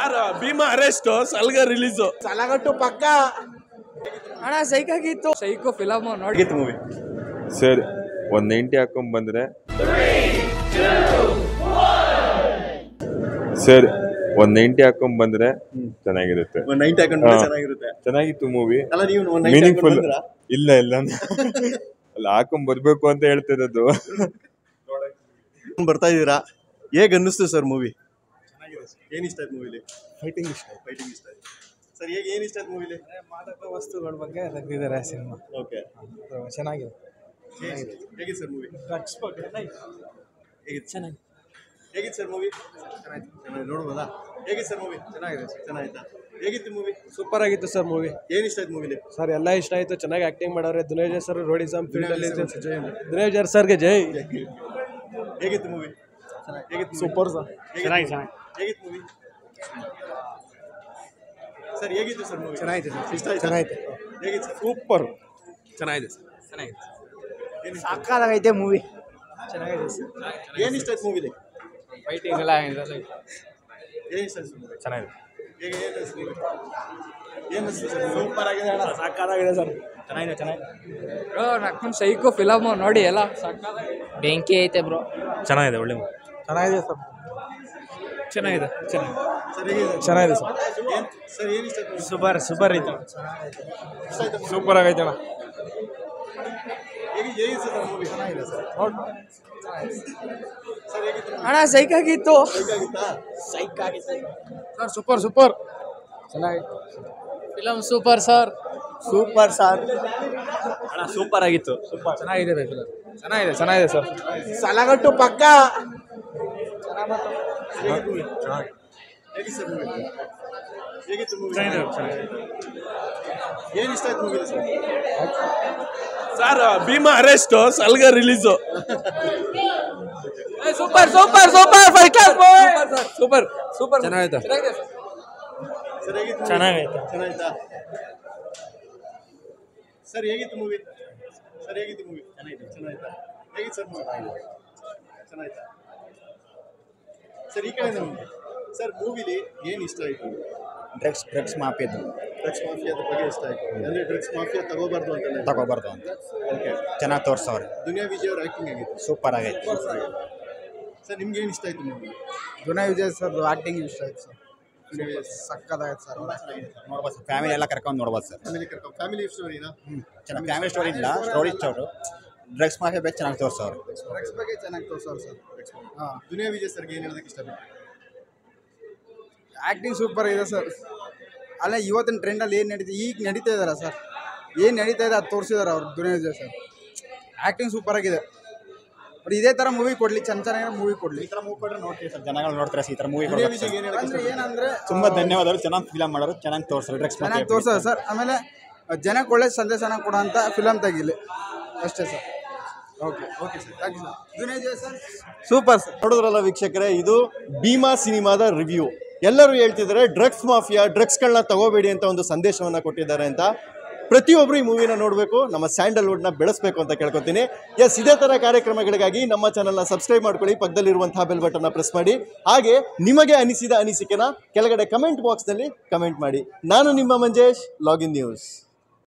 Sir Bheema arrest Salaga release ಸಾಲಗಟ್ಟು ಪಕ್ಕ ಅಣ್ಣ ಸೈಕಾಗಿತ್ತು psycho film ನೋಡಿತ್ತು movie sir ಒಂದು 90 ಹಾಕೊಂಡ್ ಬಂದ್ರೆ ಸರ್ ಒಂದು 90 ಹಾಕೊಂಡ್ ಬಂದ್ರೆ ಚೆನ್ನಾಗಿರುತ್ತೆ. 90 ಹಾಕೊಂಡು ಚೆನ್ನಾಗಿರುತ್ತೆ. ಚೆನ್ನಾಗಿತ್ತು ಮೂವಿ. ಅಲ್ಲ ನೀವು 90 ಮೀನಿಂಗ್ಫುಲ್. ಇಲ್ಲ ಅಲ್ಲ ಹಾಕೊಂಡ್ ಬರ್ಬೇಕು ಅಂತ ಹೇಳ್ತಿರೋದು. ಬರ್ತಾ ಇದೀರಾ, ಹೇಗೆ ಅನ್ನಿಸ್ತು ಸರ್ ಮೂವಿ? ಏನ್ ಇಷ್ಟ ಆಯ್ತು ಮೂವಿಲಿ? ಫೈಟಿಂಗ್ ಇಷ್ಟ ಆಯ್ತು ಸರ್. ಹೇಗೆ ಏನ್ ಇಷ್ಟ ಆಯ್ತು ಮೂವಿಲಿ? ಮಾದಕ ವಸ್ತುಗಳ ಬಗ್ಗೆ ತೆಗೆದಿದ್ದಾರೆ ಸಿನಿಮಾ. ಓಕೆ, ಚೆನ್ನಾಗಿದೆ. ಹೇಗಿದೆ ಸರ್ ಮೂವಿ? ಡ್ರಗ್ಸ್ ಬಗ್ಗೆ ಹೇಗಿತ್ತು ಸರ್ ಮೂವಿ? ನೋಡ್ಬೋದಾ? ಹೇಗಿತ್ತು ಸರ್ ಮೂವಿ? ಚೆನ್ನಾಗಿತ್ತಾ? ಹೇಗಿತ್ತು ಮೂವಿ? ಸೂಪರ್ ಆಗಿತ್ತು ಸರ್ ಮೂವಿ. ಏನ್ ಇಷ್ಟ ಆಯ್ತು ಮೂವಿಲಿ? ಸರ್ ಎಲ್ಲ ಇಷ್ಟ ಆಯ್ತು, ಚೆನ್ನಾಗಿ ಆಕ್ಟಿಂಗ್ ಮಾಡೋರೆ. ದುನೇಜರ್ ಸರ್ ರೋಡಿಸಮ್ ಫೀಲ್ಡ್ ಅಲ್ಲಿ ದುನೇಜರ್ ಸರ್ಗೆ ಜೈ. ಹೇಗಿತ್ತು ಮೂವಿ? Super sir. ಹೇಗಿತ್ತು ಮೂವಿ ಸರ್? ಹೇಗಿತ್ತು ಸರ್ ಮೂವಿ? ಚೆನ್ನಾಗಿದೆ ಸರ್. ಇಷ್ಟ ಆಯ್ತು? ಚೆನ್ನಾಗಿದೆ. ಹೇಗಿತ್ತು ಸರ್? ಸೂಪರ್. ಚೆನ್ನಾಗಿದೆ ಸರ್. ಸಾಕಾಗೈತೆ ಮೂವಿ. ಚೆನ್ನಾಗಿದೆ ಸರ್. ಏನ್ ಇಷ್ಟ ಆಯ್ತು ಮೂವಿಲಿ? ಫೈಟಿಂಗ್ ಎಲ್ಲ ಏನ್ ಇಷ್ಟ ಆಯ್ತು ಮೂವಿ? ಚೆನ್ನಾಗಿದೆ. ಹೇಗೆ ಏನ್ ಅನಿಸ್ತು ಮೂವಿ? ಏನ್ ಅನಿಸ್ತು ಸರ್? ಸೂಪರ್ ಆಗಿದೆ ಅಣ್ಣ, ಸಾಕಾಗಿದೆ ಸರ್. ಚೆನ್ನಾಗಿದೆ. ಬ್ರೋ ನಕ್ಕೊಂದು ಸೈಕೋ ಫಿಲಮ್ ನೋಡಿ ಎಲ್ಲ ಬೆಂಕಿ ಐತೆ ಬ್ರೋ. ಚೆನ್ನಾಗಿದೆ, ಒಳ್ಳೆ ಚೆನ್ನಾಗಿದೆ ಸರ್. ಚೆನ್ನಾಗಿದೆ. ಸರ್ ಹೇಗಿದೆ? ಚೆನ್ನಾಗಿದೆ ಸರ್. ಸರ್ ಏನ್ ಇಷ್ಟ ಆಯ್ತು? ಸೂಪರ್ ಐತೆ. ಇಷ್ಟ ಆಯ್ತಾ? ಸೂಪರ್ ಆಗೈತೆ ಅಣ್ಣ. ಹೇಗಿತ್ತು ಸರ್ ಮೂವಿ? ಚೆನ್ನಾಗಿದೆ ಸರ್. ಸರ್ ಹೇಗಿತ್ತು? ಅಣ್ಣ ಸೈಕಾಗಿತ್ತು. ಹೇಗಾಗಿತ್ತಾ? ಸರ್ ಸೂಪರ್ ಚೆನ್ನಾಗಿತ್ತು. Film super sir. ಅಣ್ಣ ಸೂಪರ್ ಆಗಿತ್ತು. ಚೆನ್ನಾಗಿದೆ ಫಿಲಮ್. ಚೆನ್ನಾಗಿದೆ ಸರ್. ಸಾಲಗಟ್ಟು ಪಕ್ಕ. ಹೇಗಿತ್ತು ಸರ್ ಮೂವಿ? ಹೇಗಿತ್ತು ಮೂವಿ? ಏನ್ ಇಷ್ಟ ಆಯ್ತು movie sir? Sir Bheema arrest Salaga release super ಚೆನ್ನಾಗಿದೆ. ಸರ್ ಹೇಗಿತ್ತು? ಚೆನ್ನಾಗೈತೆ. ಚೆನ್ನಾಯ್ತಾ? ಸರ್ ಹೇಗಿತ್ತು ಮೂವಿ? ಚೆನ್ನಾಯ್ತಾ? ಹೇಗಿತ್ತು ಸರ್ ಮೂವಿ? ಚೆನ್ನಾಯ್ತಾ? ಸರ್ ಈ ಕಡೆ ನಮಗೆ ಸರ್ ಮೂವಿಲಿ ಏನು ಇಷ್ಟ ಆಯಿತು? ಡ್ರಗ್ಸ್ ಮಾಫಿಯಾದ ಬಗ್ಗೆ ಇಷ್ಟ ಆಯಿತು. ಅಂದರೆ ಡ್ರಗ್ಸ್ ಮಾಫಿಯಾ ತಗೋಬಾರ್ದು ಅಂತ ಓಕೆ, ಚೆನ್ನಾಗಿ ತೋರಿಸವ್ರೆ. ದುನಿಯಾ ವಿಜಯ್ ಅವ್ರ ಆ್ಯಕ್ಟಿಂಗ್ ಆಗಿತ್ತು. ಸೂಪರ್ ಆಗೈತೆ ಸರ್ ನಿಮ್ಗೆ ಏನು ಇಷ್ಟ ಆಯಿತು ಮೂವಿ? ದುನಿಯಾ ವಿಜಯ್ ಸರ್ ಆಕ್ಟಿಂಗ್ ಇಷ್ಟ ಆಯ್ತು ಸರ್. ಸಕ್ಕದಾಗೈತೆ ಸರ್. ನೋಡ್ಬೋದು ಸರ್, ಫ್ಯಾಮಿಲಿ ಎಲ್ಲ ಕರ್ಕೊಂಡು ನೋಡ್ಬೋದು ಸರ್. ಫ್ಯಾಮಿಲಿ ಸ್ಟೋರಿನಾ? ಚೆನ್ನಾಗಿ ಫ್ಯಾಮಿಲಿ ಸ್ಟೋರಿ ಇಲ್ಲ, ಸ್ಟೋರಿ ಡ್ರಗ್ಸ್ ಮಾಫಿಯಾ ಬಗ್ಗೆ ಚೆನ್ನಾಗಿ ತೋರಿಸವ್ರೆ. ಡ್ರಗ್ಸ್ ಬಗ್ಗೆ ಚೆನ್ನಾಗಿ ತೋರಿಸೋರು ಸರ್. ದುನಿಯಾ ವಿಜಯ್ ಸರ್ಗೆ ಏನು ಹೇಳೋದಕ್ಕೆ ಇಷ್ಟಪಡ್ತೀನಿ? ಆ್ಯಕ್ಟಿಂಗ್ ಸೂಪರ್ ಇದೆ ಸರ್. ಅಲ್ಲ ಇವತ್ತಿನ ಟ್ರೆಂಡಲ್ಲಿ ಏನು ಈಗ ನಡೀತಾ ಇದಾರ ಸರ್, ಏನು ನಡೀತಾ ಇದೆ ಅದು ತೋರಿಸಿದಾರೆ ಅವ್ರು. ದುನಿಯಾ ವಿಜಯ್ ಸರ್ ಆ್ಯಕ್ಟಿಂಗ್ ಸೂಪರ್ ಆಗಿದೆ. ಬಟ್ ಇದೇ ಥರ ಮೂವಿ ಕೊಡಲಿ, ಚೆನ್ನಾಗಿರೋ ಮೂವಿ ಕೊಡಲಿ. ಈ ಥರ ಮೂವಿ ಕೊಟ್ಟರೆ ನೋಡ್ತೀವಿ ಸರ್, ಜನಗಳು ನೋಡ್ತಾರೆ ಈ ಥರ ಮೂವಿ. ದುನಿಯಾ ವಿಜಯ್ ಏನು ಹೇಳೋಕ್ಕೆ ಅಂದರೆ ಏನಂದರೆ ತುಂಬ ಧನ್ಯವಾದಗಳು. ಚೆನ್ನಾಗಿ ಫಿಲಮ್ ಮಾಡೋರು, ಚೆನ್ನಾಗಿ ತೋರಿಸ್ತಾರೆ. ಡ್ರಗ್ಸ್ ಚೆನ್ನಾಗಿ ತೋರಿಸೋದು ಸರ್. ಆಮೇಲೆ ಜನಕ್ಕೆ ಒಳ್ಳೆ ಸಂದೇಶನ ಕೊಡೋಂಥ ಫಿಲಮ್ ತೆಗಿಲಿ ಅಷ್ಟೇ sir. Okay sir, thank you sir. Duniya Vijay sir super sir. ನೋಡಿದ್ರಲ್ಲ ವೀಕ್ಷಕರೇ, ಇದು ಭೀಮಾ ಸಿನಿಮಾದ ರಿವ್ಯೂ. ಎಲ್ಲರೂ ಹೇಳ್ತಿದ್ದಾರೆ ಡ್ರಗ್ಸ್ ಮಾಫಿಯಾ, ಡ್ರಗ್ಸ್ಗಳನ್ನ ತಗೋಬೇಡಿ ಅಂತ ಒಂದು ಸಂದೇಶವನ್ನು ಕೊಟ್ಟಿದ್ದಾರೆ ಅಂತ. ಪ್ರತಿಯೊಬ್ಬರು ಈ ಮೂವಿನ ನೋಡಬೇಕು, ನಮ್ಮ ಸ್ಯಾಂಡಲ್ವುಡ್ನ ಬೆಳೆಸಬೇಕು ಅಂತ ಕೇಳ್ಕೊತೀನಿ. ಎಸ್, ಇದೇ ಥರ ಕಾರ್ಯಕ್ರಮಗಳಿಗಾಗಿ ನಮ್ಮ ಚಾನಲ್ನ ಸಬ್ಸ್ಕ್ರೈಬ್ ಮಾಡ್ಕೊಳ್ಳಿ, ಪಕ್ಕದಲ್ಲಿರುವಂತಹ ಬೆಲ್ ಬಟನ್ನ ಪ್ರೆಸ್ ಮಾಡಿ. ಹಾಗೆ ನಿಮಗೆ ಅನಿಸಿದ ಅನಿಸಿಕೆನ ಕೆಳಗಡೆ ಕಮೆಂಟ್ ಬಾಕ್ಸ್ನಲ್ಲಿ ಕಮೆಂಟ್ ಮಾಡಿ. ನಾನು ನಿಮ್ಮ ಮಂಜೇಶ್, ಲಾಗಿನ್ ನ್ಯೂಸ್.